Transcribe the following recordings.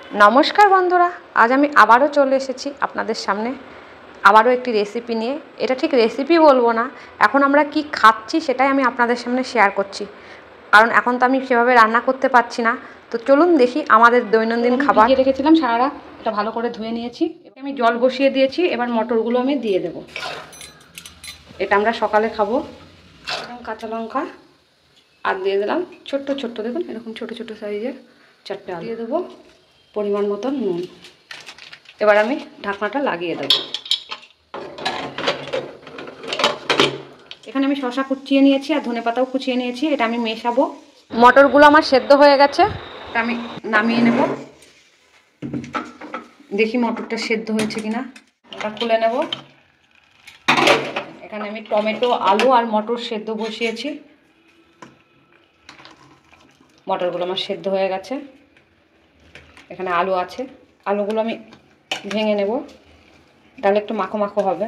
নমস্কার বন্ধুরা, আজ আমি আবারও চলে এসেছি আপনাদের সামনে আবারও একটি রেসিপি নিয়ে। এটা ঠিক রেসিপি বলবো না, এখন আমরা কি খাচ্ছি সেটাই আমি আপনাদের সামনে শেয়ার করছি, কারণ এখন তো আমি সেভাবে রান্না করতে পারছি না। তো চলুন দেখি আমাদের দৈনন্দিন খাবার। ভিজিয়ে রেখেছিলাম সারা রাত, এটা ভালো করে ধুয়ে নিয়েছি। আমি জল বসিয়ে দিয়েছি, এবার মটরগুলো আমি দিয়ে দেব। এটা আমরা সকালে খাবো। কাঁচা লঙ্কা আর দিয়ে দিলাম ছোট্ট ছোট্ট, দেখুন এরকম ছোট ছোট সাইজের 4টে আলু দিয়ে দেবো, পরিমাণ মতন নুন। এবার আমি ঢাকনাটা লাগিয়ে দেব। এখানে আমি শসা কুচিয়ে নিয়েছি আর ধনেপাতাও কুচিয়ে নিয়েছি, এটা আমি মেশাবো। মটরগুলো আমার সেদ্ধ হয়ে গেছে, এটা আমি নামিয়ে নেব। দেখি মটরটা সেদ্ধ হয়েছে কিনা, এটা খুলে নেব। এখানে আমি টমেটো, আলু আর মটর সেদ্ধ বসিয়েছি। মটরগুলো আমার সেদ্ধ হয়ে গেছে, এখানে আলু আছে, আলুগুলো আমি ভেঙে নেব, তাহলে একটু মাখো মাখো হবে।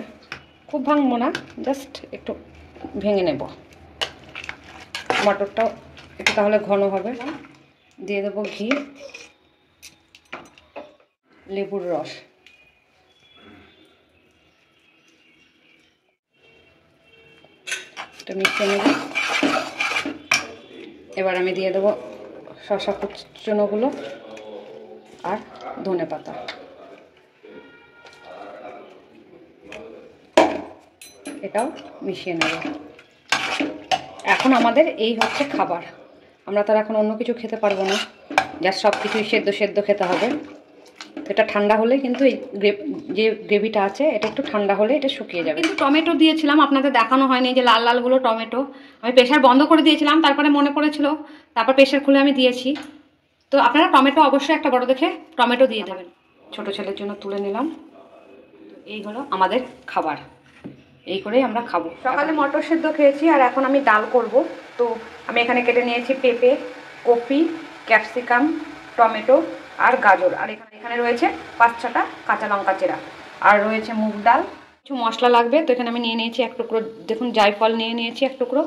খুব ভাঙবো না, জাস্ট একটু ভেঙে নেব। মটরটাও একটু তাহলে ঘন হবে। দিয়ে দেবো ঘি, লেবুর রস, এটা মিশিয়ে নেব। এবার আমি দিয়ে দেবো শসা কুচনোগুলো আর ধনেপাতা। এটাও মিশিয়ে নেব। এখন আমাদের এই হচ্ছে খাবার। আমরা তো এখন অন্য কিছু খেতে পারবো না, যা সব কিছুই সেদ্ধ সেদ্ধ খেতে হবে। এটা ঠান্ডা হলে কিন্তু এই যে গ্রেভিটা আছে এটা একটু ঠান্ডা হলে এটা শুকিয়ে যাবে। কিন্তু টমেটো দিয়েছিলাম, আপনাদের দেখানো হয়নি যে লাল লালগুলো টমেটো। আমি প্রেশার বন্ধ করে দিয়েছিলাম, তারপরে মনে পড়েছিল, তারপর প্রেশার খুলে আমি দিয়েছি। তো আপনারা টমেটো অবশ্যই একটা বড় দেখে টমেটো দিয়ে দেবেন। ছোট ছেলের জন্য তুলে নিলাম। এই হলো আমাদের খাবার, এই করেই আমরা খাবো। সকালে মটর সেদ্ধ খেয়েছি আর এখন আমি ডাল করব। তো আমি এখানে কেটে নিয়েছি পেঁপে, কপি, ক্যাপসিকাম, টমেটো আর গাজর। আর এখানে রয়েছে 5-6টা কাঁচা লঙ্কা চেরা, আর রয়েছে মুগ ডাল। কিছু মশলা লাগবে, তো এখানে আমি নিয়ে নিয়েছি এক টুকরো, দেখুন জায়ফল নিয়ে নিয়েছি এক টুকরো,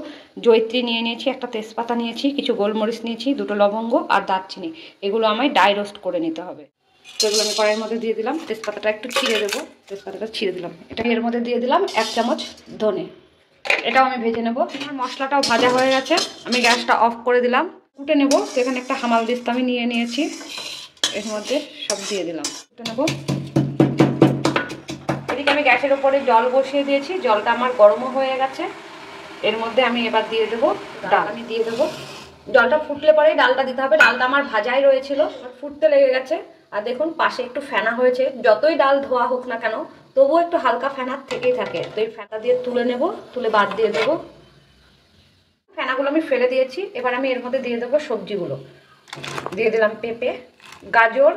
জয়িত্রী নিয়ে নিয়েছি, একটা তেজপাতা নিয়েছি, কিছু গোলমরিচ নিয়েছি, 2টো লবঙ্গ আর দারচিনি। এগুলো আমায় ড্রাই রোস্ট করে নিতে হবে। তো এগুলো আমি কড়াইয়ের মধ্যে দিয়ে দিলাম। তেজপাতাটা একটু ছিঁড়ে দেবো, তেজপাতাটা ছিঁড়ে দিলাম। এটা এর মধ্যে দিয়ে দিলাম 1 চামচ ধনে, এটাও আমি ভেজে নেব। আমার মশলাটাও ভাজা হয়ে গেছে, আমি গ্যাসটা অফ করে দিলাম। কুটে নেব। তো এখানে একটা হামাল দিস্তা আমি নিয়ে নিয়েছি, এর মধ্যে সব দিয়ে দিলাম, কুটে নেব। এদিকে আমি গ্যাসের উপরে জল বসিয়ে দিয়েছি, জলটা আমার গরমও হয়ে গেছে। এর মধ্যে আমি এবার দিয়ে দেবো ডাল। আমি দিয়ে দেবো, জলটা ফুটলে পরেই ডালটা দিতে হবে। ডালটা আমার ভাজাই রয়েছিল, ফুটতে লেগে গেছে। আর দেখুন পাশে একটু ফেনা হয়েছে, যতই ডাল ধোয়া হোক না কেন তবুও একটু হালকা ফেনার থেকেই থাকে। তো এই ফেনা দিয়ে তুলে নেব, তুলে বাদ দিয়ে দেবো। ফেনাগুলো আমি ফেলে দিয়েছি। এবার আমি এর মধ্যে দিয়ে দেবো সবজিগুলো। দিয়ে দিলাম পেঁপে, গাজর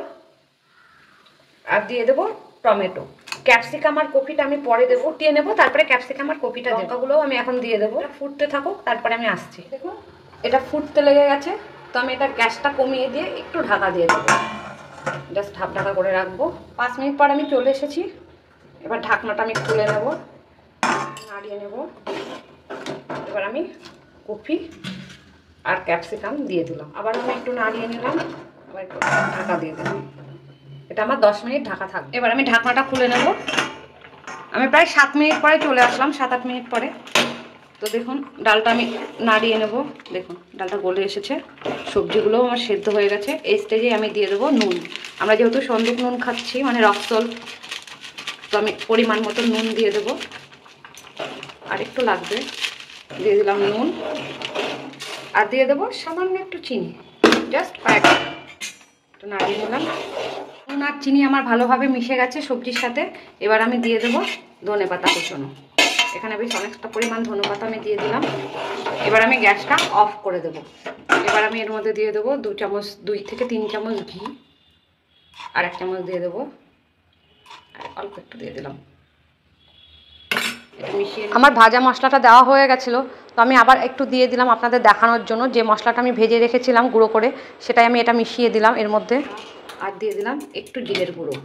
আর দিয়ে দেবো টমেটো। ক্যাপসিকাম আর কপিটা আমি পরে দেবো, ফুটিয়ে নেবো, তারপরে ক্যাপসিকাম আর কপিটা লঙ্কাগুলোও আমি এখন দিয়ে দেবো। ফুটতে থাকুক, তারপরে আমি আসছি। দেখুন এটা ফুটতে লেগে গেছে, তো আমি এটা গ্যাসটা কমিয়ে দিয়ে একটু ঢাকা দিয়ে দেবো। জাস্ট ঢাকা করে রাখবো। 5 মিনিট পর আমি চলে এসেছি। এবার ঢাকনাটা আমি খুলে নেব, নাড়িয়ে নেব। এবার আমি কপি আর ক্যাপসিকাম দিয়ে দিলাম, আবার আমি একটু নাড়িয়ে নিলাম, আবার একটু ঢাকা দিয়ে দিলাম। এটা আমার 10 মিনিট ঢাকা থাকবে। এবার আমি ঢাকনাটা খুলে নেব। আমি প্রায় 7 মিনিট পরে চলে আসলাম, 7-8 মিনিট পরে। তো দেখুন ডালটা আমি নাড়িয়ে নেব। দেখুন ডালটা গলে এসেছে, সবজিগুলোও আমার সেদ্ধ হয়ে গেছে। এই স্টেজে আমি দিয়ে দেবো নুন। আমরা যেহেতু সন্দুক নুন খাচ্ছি, মানে রক্সল, তো আমি পরিমাণ মতো নুন দিয়ে দেবো। আর একটু লাগবে, দিয়ে দিলাম নুন। আর দিয়ে দেবো সামান্য একটু চিনি, জাস্ট কয়েকটা। একটু নাড়িয়ে নিলাম। নুন আর চিনি আমার ভালোভাবে মিশে গেছে সবজির সাথে। এবার আমি দিয়ে দেবো ধনেপাতা কুচনো। এখানে বেশ অনেকটা পরিমাণ ধনেপাতা আমি দিয়ে দিলাম। এবার আমি গ্যাসটা অফ করে দেবো। এবার আমি এর মধ্যে দিয়ে দেবো 2 থেকে 3 চামচ ঘি, আর 1 চামচ দিয়ে দেবো, আর অল্প একটু দিয়ে দিলাম। এটা মিশিয়ে আমার ভাজা মশলাটা দেওয়া হয়ে গেছিলো, তো আমি আবার একটু দিয়ে দিলাম আপনাদের দেখানোর জন্য। যে মশলাটা আমি ভেজে রেখেছিলাম গুঁড়ো করে, সেটাই আমি এটা মিশিয়ে দিলাম এর মধ্যে। আর দিয়ে দিলাম একটু জিরের গুঁড়ো।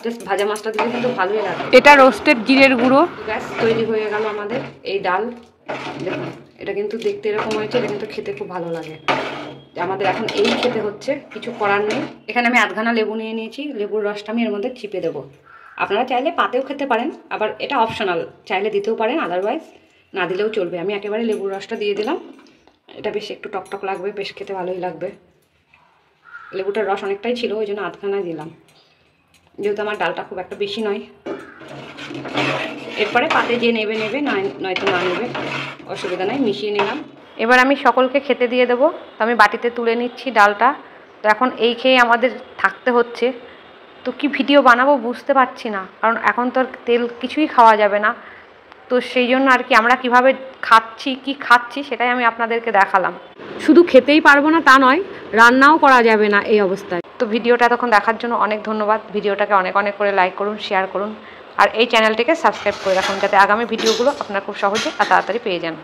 জাস্ট ভাজা মাছটা দিলে কিন্তু ভালোই লাগে। এটা রোস্টেড জিরের গুঁড়ো। গ্যাস তৈরি হয়ে গেল আমাদের এই ডাল। দেখুন এটা কিন্তু দেখতে এরকম হয়েছে, এটা কিন্তু খেতে খুব ভালো লাগে। আমাদের এখন এই খেতে হচ্ছে, কিছু করার নেই। এখানে আমি আধখানা লেবু নিয়ে নিয়েছি, লেবুর রসটা আমি এর মধ্যে চিপে দেবো। আপনারা চাইলে পাতেও খেতে পারেন, আবার এটা অপশনাল, চাইলে দিতেও পারেন, আদারওয়াইজ না দিলেও চলবে। আমি একেবারে লেবুর রসটা দিয়ে দিলাম। এটা বেশ একটু টকটক লাগবে, বেশ খেতে ভালোই লাগবে। লেবুটার রস অনেকটাই ছিল, ওই জন্য আধখানায় দিলাম, যেহেতু আমার ডালটা খুব একটা বেশি নয়। এরপরে পাতে যে নেবে নয়তো না নেবে, অসুবিধা নাই, মিশিয়ে নিলাম। এবার আমি সকলকে খেতে দিয়ে দেবো। তো আমি বাটিতে তুলে নিচ্ছি ডালটা। তো এখন এই খেয়ে আমাদের থাকতে হচ্ছে। তো কি ভিডিও বানাবো বুঝতে পারছি না, কারণ এখন তো আর তেল কিছুই খাওয়া যাবে না। তো সেই জন্য আর কি আমরা কিভাবে খাচ্ছি সেটাই আমি আপনাদেরকে দেখালাম। শুধু খেতেই পারবো না তা নয়, রান্নাও করা যাবে না এই অবস্থায়। তো ভিডিওটা এতক্ষণ দেখার জন্য অনেক ধন্যবাদ। ভিডিওটাকে অনেক অনেক করে লাইক করুন, শেয়ার করুন, আর এই চ্যানেলটিকে সাবস্ক্রাইব করে রাখুন, যাতে আগামী ভিডিওগুলো আপনারা খুব সহজে আর তাড়াতাড়ি পেয়ে যান।